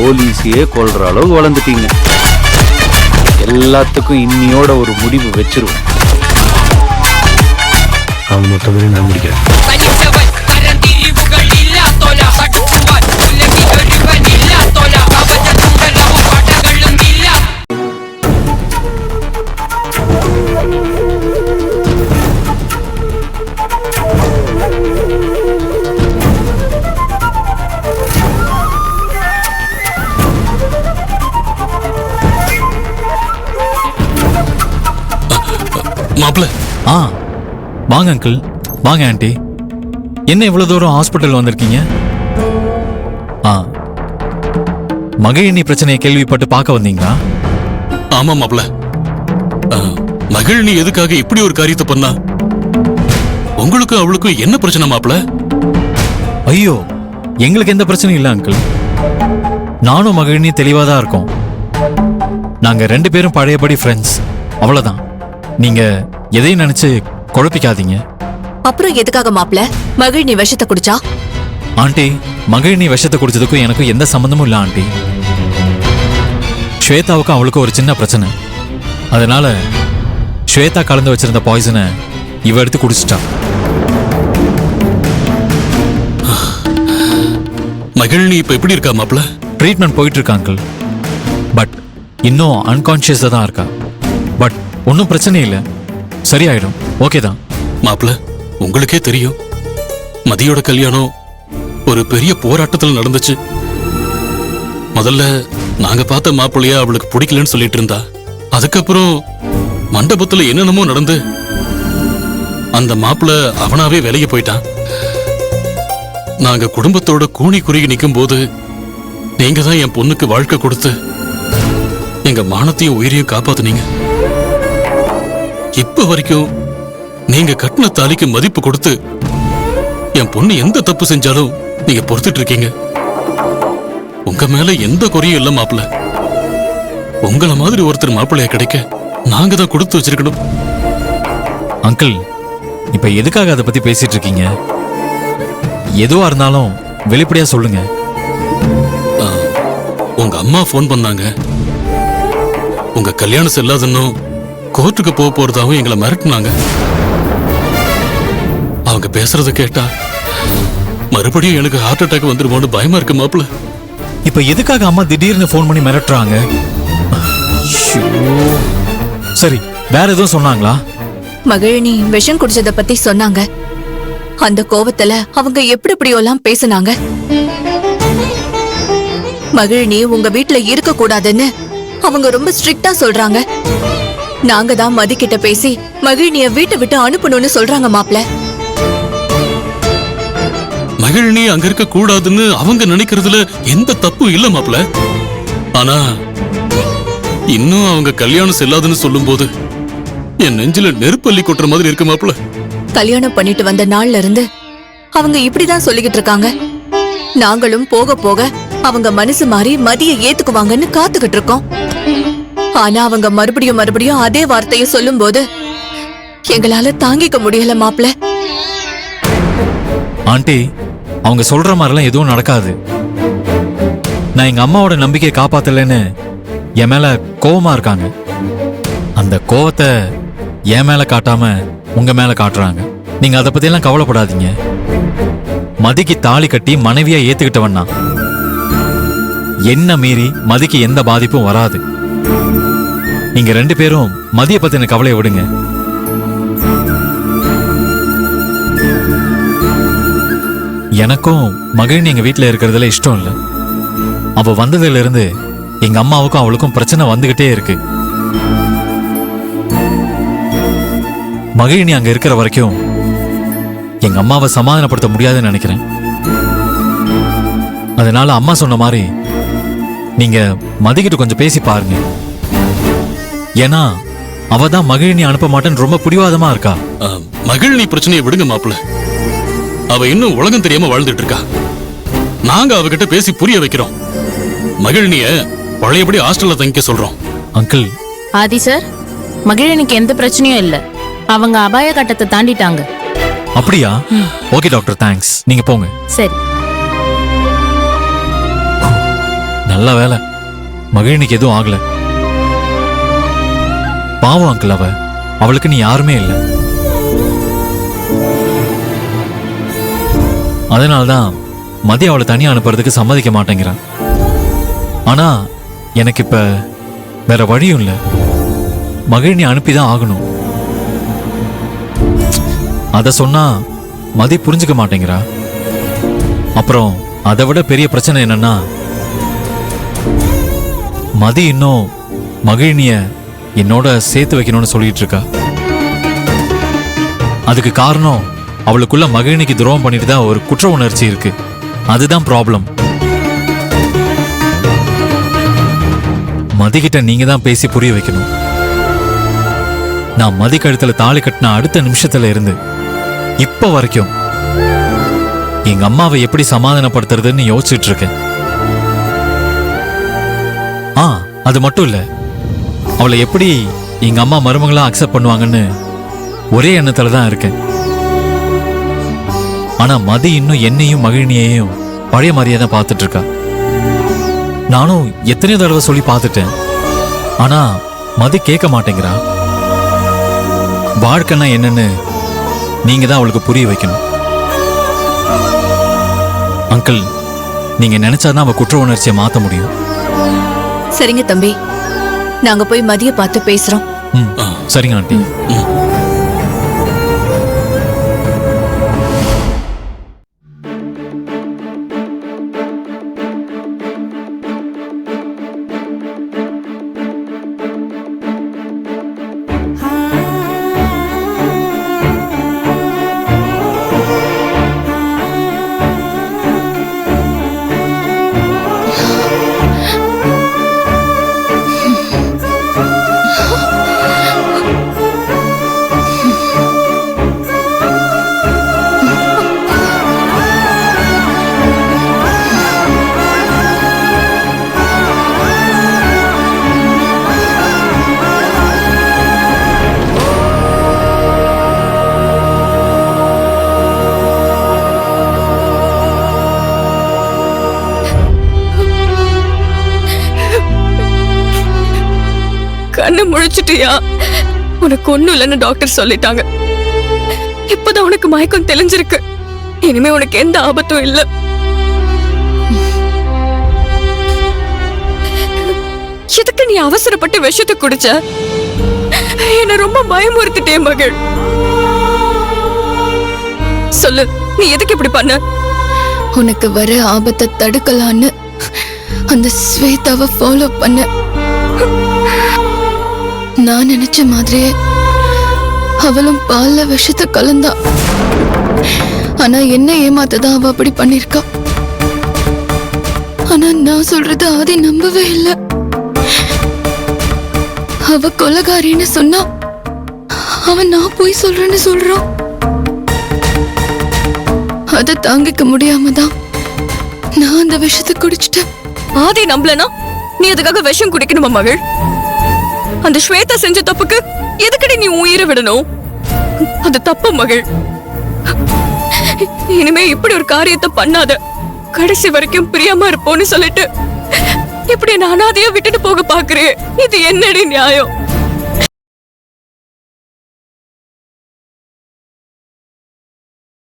போலீஸையே கொல்ற அளவு வளர்ந்துட்டீங்க. எல்லாத்துக்கும் இன்னியோட ஒரு முடிவு வச்சிருவோம். அவன் மொத்தமே நான் முடிக்கிறேன். மாப்ள வாங்க அங்கிள், வாங்க ஆண்டி. என்ன இவ்வளவு தூரம் ஹாஸ்பிட்டல் வந்திருக்கீங்க? மகிழினி பிரச்சனையை கேள்விப்பட்டு பார்க்க வந்தீங்களா? ஆமா மாப்ள. மகிழினி எதுக்காக இப்படி ஒரு காரியத்தை பண்ணா? உங்களுக்கும் அவளுக்கும் என்ன பிரச்சனை மாப்ள? ஐயோ, எங்களுக்கு எந்த பிரச்சனையும் இல்லை அங்கிள். நானும் மகிழினி தெளிவா தான் இருக்கோம். நாங்க 2 பேரும் பழையபடி ஃப்ரெண்ட்ஸ், அவ்வளவுதான். நீங்க எதையும் நினைச்சு குழப்பிக்காதீங்க. அப்புறம் எதுக்காக மாப்ள மகிழினி விஷத்தை குடிச்சா? ஆண்டி, மகிழினி விஷத்தை குடிச்சதுக்கும் எனக்கும் எந்த சம்பந்தமும் இல்ல ஆண்டி. ஸ்வேதாவுக்கும் அவளுக்கும் ஒரு சின்ன பிரச்சனை. அதனால ஸ்வேதா கலந்து வச்சிருந்த பாய்சனை இவ எடுத்து குடிச்சிட்டா. மகிழினி இப்ப எப்படி இருக்கா மாப்ள? ட்ரீட்மெண்ட் போயிட்டு இருக்கா அங்கிள். பட் இன்னும் அன்கான்சியஸா தான் இருக்கா. பட் ஒன்றும் பிரச்சனை இல்லை, சரியாயிடும். ஓகே தான் மாப்ள. உங்களுக்கே தெரியும், மதியோட கல்யாணம் ஒரு பெரிய போராட்டத்தில் நடந்துச்சு. முதல்ல நாங்க பார்த்த மாப்பிள்ளையா அவளுக்கு பிடிக்கலன்னு சொல்லிட்டு இருந்தா. அதுக்கப்புறம் மண்டபத்துல என்னென்னமோ நடந்து அந்த மாப்பிள்ள அவனாவே விலகி போயிட்டான். நாங்க குடும்பத்தோட கூனி குறுகி நிற்கும் போது நீங்க தான் என் பொண்ணுக்கு வாழ்க்கை கொடுத்து எங்க மானத்தையும் உயிரையும் காப்பாத்துனீங்க. இப்ப வரைக்கும் நீங்க கட்டின தாலிக்கு மதிப்பு கொடுத்து என் பொண்ணு எந்த தப்பு செஞ்சாலும் நீங்க பொறுத்துட்டு இருக்கீங்க. உங்க மேல எந்த குறையும் இல்ல மாப்பிள்ள. உங்கள மாதிரி ஒருத்தர் மாப்பிள்ளைய கிடைக்க நாங்க தான் கொடுத்து வச்சிருக்கணும். அங்கிள், இப்ப எதுக்காக அதை பத்தி பேசிட்டு இருக்கீங்க? எதுவா இருந்தாலும் வெளிப்படையா சொல்லுங்க. உங்க அம்மா போன் பண்ணாங்க. உங்க கல்யாணம் செல்லாதுன்னு கோர்ட்டுக்கு போக போறதாவும் எங்களை மிரட்டினாங்க. அவங்க பேசுறத கேட்டா மறுபடியும் எனக்கு ஹார்ட் அட்டாக் வந்துருமோன்னு பயமா இருக்கு மாப்பிள்ள. இப்ப எதுக்காக அம்மா திடீர்னு போன் பண்ணி மிரட்டுறாங்க? சரி, வேற எதுவும் சொன்னாங்களா? மகிழினி விஷம் குடிச்சத பத்தி சொன்னாங்க. அந்த கோவத்துல அவங்க எப்படியெல்லாம் பேசினாங்க. மகிழினி உங்க வீட்டுல இருக்க கூடாதுன்னு அவங்க ரொம்ப ஸ்ட்ரிக்டா சொல்றாங்க. நாங்க தான் மதி கிட்ட பேசி மகிழினிய வீட்டை விட்டு அனுப்பணும்னு சொல்றாங்க மாப்ள. மகிழினி அங்க இருக்க கூடாதுன்னு அவங்க நினைக்கிறதுல எந்த தப்பும் இல்ல மாப்ள. ஆனா இன்னும் அவங்க கல்யாணம் செல்லாதுன்னு சொல்லும் போது என் நெஞ்சில நெருப்பள்ளி கொட்டுற மாதிரி இருக்கு மாப்ள. கல்யாணம் பண்ணிட்டு வந்த நாள்ல இருந்து அவங்க இப்படிதான் சொல்லிக்கிட்டு இருக்காங்க. நாங்களும் போக போக அவங்க மனசு மாறி மதிய ஏத்துக்குவாங்கன்னு காத்துக்கிட்டு இருக்கோம். ஆனா அவங்க மறுபடியும் அதே வார்த்தையை சொல்லும் போது எங்களால தாங்கிக்க முடியல மாப்ள. ஆண்டி, அவங்க சொல்ற மாதிரிலாம் எதுவும் நடக்காது. நான் எங்க அம்மாவோட நம்பிக்கையை காப்பாத்தலன்னு என் மேல கோவமா இருக்காங்க. அந்த கோவத்தை என் மேல காட்டாம உங்க மேல காட்டுறாங்க. நீங்க அதை பத்தி எல்லாம் கவலைப்படாதீங்க. மதிக்கு தாலி கட்டி மனைவியா ஏத்துக்கிட்டவன்னா என்ன மீறி மதிக்கு எந்த பாதிப்பும் வராது. நீங்க 2 பேரும் மதிய பத்தின கவலையை விடுங்க. எனக்கும் மகிழினி எங்க வீட்டுல இருக்கிறதுல இஷ்டம் இல்லை. அவ வந்ததுல இருந்து எங்க அம்மாவுக்கும் அவளுக்கும் பிரச்சனை வந்துகிட்டே இருக்கு. மகிழினி அங்க இருக்கிற வரைக்கும் எங்க அம்மாவை சமாதானப்படுத்த முடியாதுன்னு நினைக்கிறேன். அதனால அம்மா சொன்ன மாதிரி நீங்க மதிக்கிட்டு கொஞ்சம் பேசி பாருங்க. ஏன்னா அவதான் மகிழினி அனுப்ப மாட்டேன்னு ரொம்ப பிடிவாதமா இருக்கா. மகிழினி பிரச்சனையை விடுங்க மாப்பிள்ள. அவ இன்னும் உலகம் தெரியாம வாழ்ந்துட்டு இருக்கா. நாங்க அவகிட்ட பேசி புரிய வைக்கிறோம். மகிழினிய பழையபடி ஹாஸ்டல்ல தங்கிக்க சொல்றோம். அங்கிள். ஆதி சார், மகிழினிக்கு எந்த பிரச்சனையும் இல்ல. அவங்க அபாய கட்டத்தை தாண்டிட்டாங்க. அப்படியா? Okay doctor, thanks. நீங்க போங்க. சரி. நல்ல நல்ல வேலை மகிழினிக்கு எதுவும் ஆகல. பாவம் அங்கிள், அவளுக்கு நீ யாருமே இல்லை. அதனால்தான் மதி அவளை தனியா அனுப்புறதுக்கு சம்மதிக்க மாட்டேங்கிறான். ஆனா எனக்கு இப்ப வேற வழியும் இல்லை. மகிழினி அனுப்பிதான் ஆகணும். அத சொன்னா மதி புரிஞ்சுக்க மாட்டேங்கிறா. அப்புறம் அதை விட பெரிய பிரச்சனை என்னன்னா, மதி இன்னும் மகிழினிய என்னோட சேர்த்து வைக்கணும்னு சொல்லிட்டு இருக்கா. அதுக்கு காரணம் அவளுக்குள்ள மகிழினிக்கு துரோகம் பண்ணிட்டு தான் ஒரு குற்ற உணர்ச்சி இருக்கு. அதுதான் ப்ராப்ளம். மதிக்கிட்ட நீங்க தான் பேசி புரிய வைக்கணும். நான் மதி கழுத்துல தாலி கட்டின அடுத்த நிமிஷத்துல இருந்து இப்ப வரைக்கும் எங்க அம்மாவை எப்படி சமாதானப்படுத்துறதுன்னு யோசிச்சுட்டு இருக்கேன். அது மட்டும் இல்ல, அவளை எப்படி எங்க அம்மா மருமகளா அக்செப்ட் பண்ணுவாங்கன்னு ஒரே எண்ணத்துல தான் இருக்கேன். ஆனா மதி இன்னும் என்னையும் மகிழினியையும் பழைய மாதிரியே தான் பார்த்துட்டு இருக்கா. நானும் எத்தனையோ தடவை சொல்லி பார்த்துட்டேன். ஆனா மதி கேட்க மாட்டேங்கிறா. வாழ்க்கைன்னா என்னன்னு நீங்க தான் அவளுக்கு புரிய வைக்கணும். அங்கிள், நீங்க நினைச்சாதான் அவ குற்ற உணர்ச்சியை மாத்த முடியும். சரிங்க தம்பி, நாங்க போய் மதிய பார்த்து பேசுறோம். சரிங்க ஆண்டி. கண்ணு முழிச்சிட்டியா? உனக்கு ஒண்ணும் இல்லைன்னு டாக்டர் சொல்லிட்டாங்க. இப்பதான் உனக்கு மயக்கம் தெளிஞ்சிருக்கு. இனிமே உனக்கு எந்த ஆபத்தும் இல்ல. எதுக்கு நீ அவசரப்பட்டு விஷத்தை குடிச்ச? என்ன ரொம்ப பயமுறுத்திட்டே மகள். சொல்லு, நீ எதுக்கு இப்படி பண்ண? உனக்கு வர ஆபத்தை தடுக்கலான்னு அந்த ஸ்வேதாவை ஃபாலோ பண்ண. நான் நினைச்ச மாதிரியே அவளும் பால்ல விஷத்தை கலந்தா. ஆனா என்ன ஏமாத்ததான் அவ அப்படி பண்ணிருக்கா. ஆனா நான் சொல்றது ஆதி நம்பவே இல்லை. அவ கொலைகாரின்னு சொன்னா அவன் நான் போய் சொல்றேன்னு சொல்றான். அதை தாங்கிக்க முடியாம தான் நான் அந்த விஷத்தை குடிச்சிட்டேன். ஆதி நம்பலனா நீ அதுக்காக விஷம் குடிக்கணுமா மகள்? அந்த ஸ்வேதா செஞ்ச தப்புக்கு எதுக்கடி நீ உயிரை விடணும்? அது தப்பு மகள். இனிமே இப்படி ஒரு காரியத்தை பண்ணாத. கடைசி வரைக்கும் பிரியமா இருப்போன்னு சொல்லிட்டு இப்படி நான் அனாதையா விட்டுட்டு போக பாக்குறேன். இது என்னடி நியாயம்?